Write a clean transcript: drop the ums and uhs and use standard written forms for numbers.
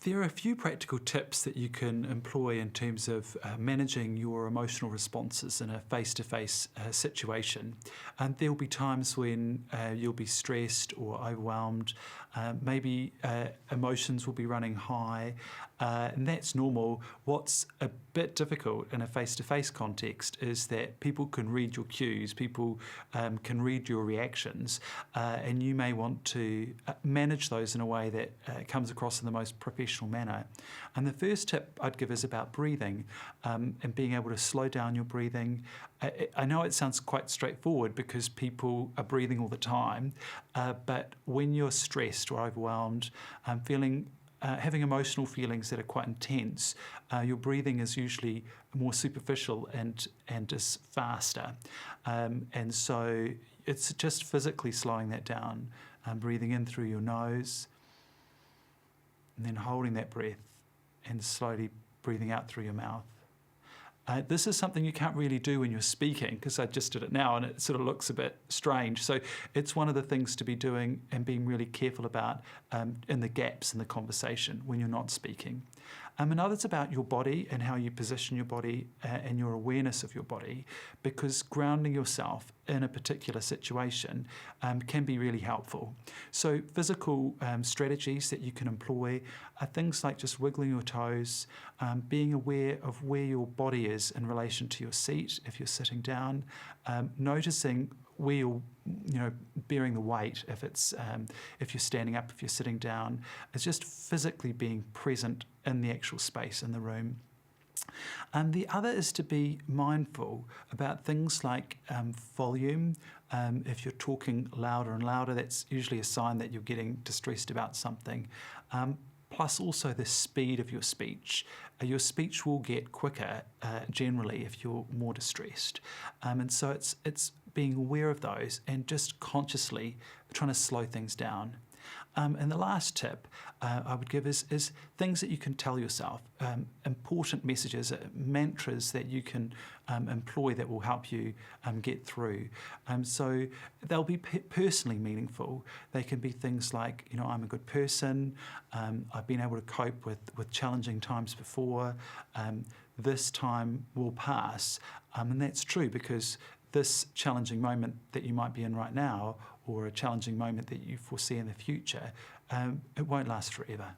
There are a few practical tips that you can employ in terms of managing your emotional responses in a face-to-face situation. And there'll be times when you'll be stressed or overwhelmed. Maybe emotions will be running high, and that's normal. What's a bit difficult in a face-to-face context is that people can read your cues, people can read your reactions, and you may want to manage those in a way that comes across in the most professional manner. And the first tip I'd give is about breathing and being able to slow down your breathing. I know it sounds quite straightforward because people are breathing all the time, but when you're stressed or overwhelmed, having emotional feelings that are quite intense, your breathing is usually more superficial and is faster. And so it's just physically slowing that down, breathing in through your nose, and then holding that breath and slowly breathing out through your mouth. This is something you can't really do when you're speaking, because I just did it now and it sort of looks a bit strange. So it's one of the things to be doing and being really careful about in the gaps in the conversation when you're not speaking. Another's about your body and how you position your body and your awareness of your body, because grounding yourself in a particular situation can be really helpful. So physical strategies that you can employ are things like just wiggling your toes, being aware of where your body is in relation to your seat if you're sitting down, noticing where you're bearing the weight if you're standing up, if you're sitting down. It's just physically being present in the actual space in the room. And the other is to be mindful about things like volume. If you're talking louder and louder, that's usually a sign that you're getting distressed about something. Plus also the speed of your speech. Your speech will get quicker generally if you're more distressed. And so it's being aware of those and just consciously trying to slow things down. And the last tip I would give is things that you can tell yourself, important messages, mantras that you can employ that will help you get through. So they'll be personally meaningful. They can be things like, I'm a good person, I've been able to cope with challenging times before, this time will pass. And that's true because this challenging moment that you might be in right now, or a challenging moment that you foresee in the future, it won't last forever.